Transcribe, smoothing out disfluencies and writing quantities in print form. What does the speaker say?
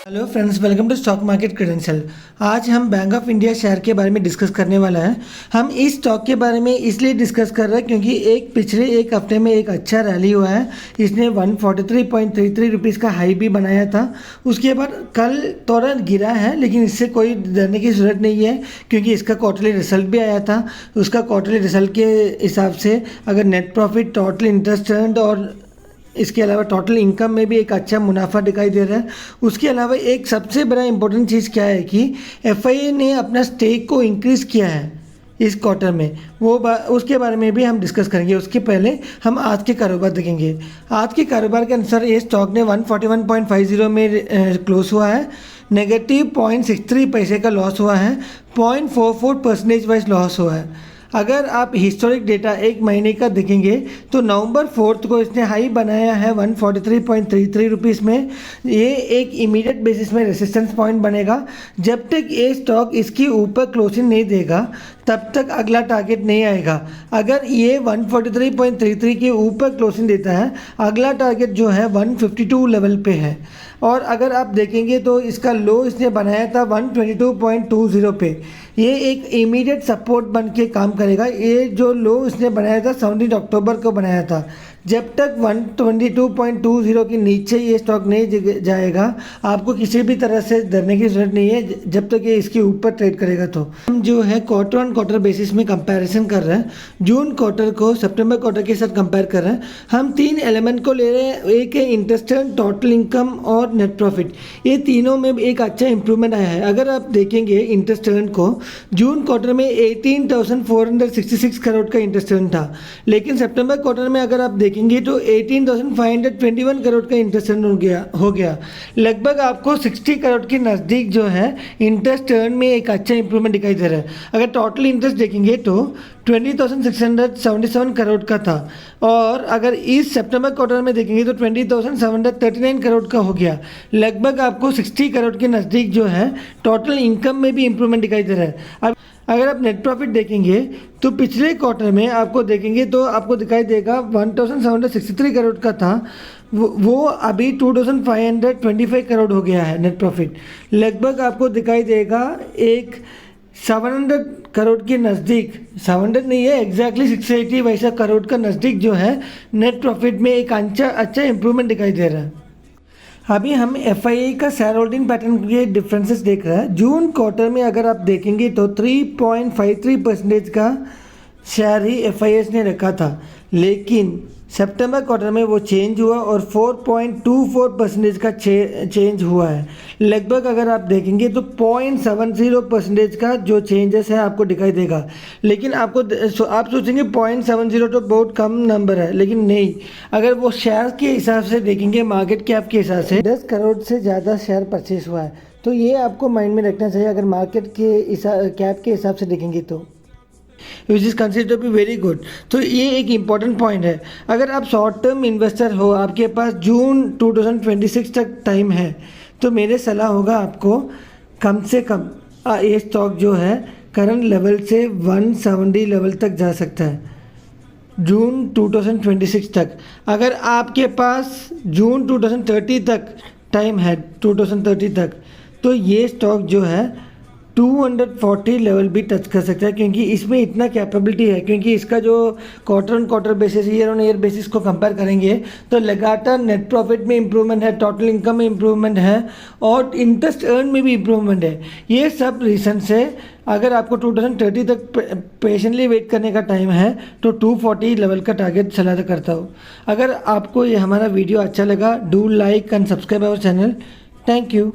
Hello friends, welcome to stock market credential. आज हम bank of India share के बारे में डिस्कस करने वाला है। हम इस स्टॉक के बारे में इसलिए डिस्कस कर रहे हैं क्योंकि पिछले एक हफ्ते में एक अच्छा रैली हुआ है। इसने 143.33 रुपीज़ का हाई भी बनाया था। उसके बाद कल थोड़ा गिरा है, लेकिन इससे कोई डरने की ज़रूरत नहीं है क्योंकि इसका क्वार्टरली रिजल्ट भी आया था। उसका क्वार्टरली रिजल्ट के हिसाब से अगर net profit, total interest earned और इसके अलावा टोटल इनकम में भी एक अच्छा मुनाफा दिखाई दे रहा है। उसके अलावा एक सबसे बड़ा इंपॉर्टेंट चीज़ क्या है कि एफआईए ने अपना स्टेक को इंक्रीज़ किया है इस क्वार्टर में। उसके बारे में भी हम डिस्कस करेंगे। उसके पहले हम आज के कारोबार देखेंगे। आज के कारोबार के अनुसार ये स्टॉक ने 141.50 में क्लोज हुआ है। नेगेटिव 0.63 पैसे का लॉस हुआ है। 0.44% वाइज लॉस हुआ है। अगर आप हिस्टोरिक डेटा एक महीने का देखेंगे तो नवंबर 4 को इसने हाई बनाया है 143.33 रुपीज़ में। ये एक इमीडिएट बेसिस में रेसिस्टेंस पॉइंट बनेगा। जब तक ये स्टॉक इसके ऊपर क्लोजिंग नहीं देगा तब तक अगला टारगेट नहीं आएगा। अगर ये 143.33 के ऊपर क्लोजिंग देता है, अगला टारगेट जो है 152 लेवल पे है। और अगर आप देखेंगे तो इसका लो इसने बनाया था 122.20 पे। ये एक इमीडिएट सपोर्ट बन के काम करेगा। ये जो लो इसने बनाया था 17 अक्टूबर को बनाया था। जब तक 122.20 के नीचे ये स्टॉक नहीं जाएगा, आपको किसी भी तरह से डरने की ज़रूरत नहीं है जब तक ये इसके ऊपर ट्रेड करेगा। तो हम जो है क्वार्टर ऑन क्वार्टर बेसिस में कंपैरिजन कर रहे हैं। जून क्वार्टर को सितंबर क्वार्टर के साथ कंपेयर कर रहे हैं। हम तीन एलिमेंट को ले रहे हैं। एक है इंटरेस्ट अर्न, टोटल इनकम और नेट प्रॉफिट। ये तीनों में एक अच्छा इंप्रूवमेंट आया है। अगर आप देखेंगे इंटरेस्ट अर्न को, जून क्वार्टर में 18,466 करोड़ का इंटरेस्ट अर्न था, लेकिन सितंबर क्वार्टर में अगर आप देखेंगे तो 18,521 करोड़ का इंटरेस्ट अर्न हो गया। लगभग आपको 60 करोड़ के नज़दीक जो है इंटरेस्ट अर्न में एक अच्छा इंप्रूवमेंट दिखाई दे रहा है। अगर टोटल इंटरेस्ट देखेंगे तो 20,677 करोड़ का था, और अगर इस सितंबर क्वार्टर में देखेंगे तो 20,739 करोड़ का हो गया। लगभग आपको 60 करोड़ के नज़दीक जो है टोटल इनकम में भी इंप्रूवमेंट दिखाई दे रहा है। अब अगर आप नेट प्रॉफिट देखेंगे तो पिछले क्वार्टर में आपको देखेंगे तो आपको दिखाई देगा 1,763 करोड़ का था, वो अभी 2,525 करोड़ हो गया है नेट प्रॉफिट। लगभग आपको दिखाई देगा एक 700 करोड़ के नज़दीक, 700 नहीं है, एग्जैक्टली 680 वैसा करोड़ का नज़दीक जो है नेट प्रॉफिट में एक अच्छा इंप्रूवमेंट दिखाई दे रहा है। अभी हम एफआईआई का शेयर होल्डिंग पैटर्न के डिफरेंसेस देख रहे हैं। जून क्वार्टर में अगर आप देखेंगे तो 3.53% का शेयर ही एफआईआई ने रखा था, लेकिन सितंबर क्वार्टर में वो चेंज हुआ और 4.24% का चेंज हुआ है। लगभग अगर आप देखेंगे तो 0.70% का जो चेंजेस है आपको दिखाई देगा। लेकिन आप सोचेंगे 0.70 तो बहुत कम नंबर है, लेकिन नहीं। अगर वो शेयर के हिसाब से देखेंगे, मार्केट कैप के हिसाब से 10 करोड़ से ज़्यादा शेयर परचेस हुआ है। तो ये आपको माइंड में रखना चाहिए अगर मार्केट के कैप के हिसाब से देखेंगे तो, which is consider to be very good. तो ये एक इम्पॉर्टेंट पॉइंट है। अगर आप शॉर्ट टर्म इन्वेस्टर हो, आपके पास जून 2026 तक टाइम है, तो मेरे सलाह होगा आपको कम से कम ये स्टॉक जो है करंट लेवल से 170 लेवल तक जा सकता है जून 2026 तक। अगर आपके पास जून 2030 तक टाइम है, 2030 तक, तो ये स्टॉक जो है 240 लेवल भी टच कर सकता है, क्योंकि इसमें इतना कैपेबिलिटी है। क्योंकि इसका जो quarter on quarter basis, year on year basis को कंपेयर करेंगे तो लगातार नेट प्रॉफिट में इंप्रूवमेंट है, टोटल इनकम में इंप्रूवमेंट है और इंटरेस्ट अर्न में भी इंप्रूवमेंट है। ये सब रीज़न से अगर आपको 2030 तक पेशेंटली वेट करने का टाइम है तो 240 लेवल का टारगेट सलाह करता हूँ। अगर आपको ये हमारा वीडियो अच्छा लगा, do like and subscribe our channel. Thank you.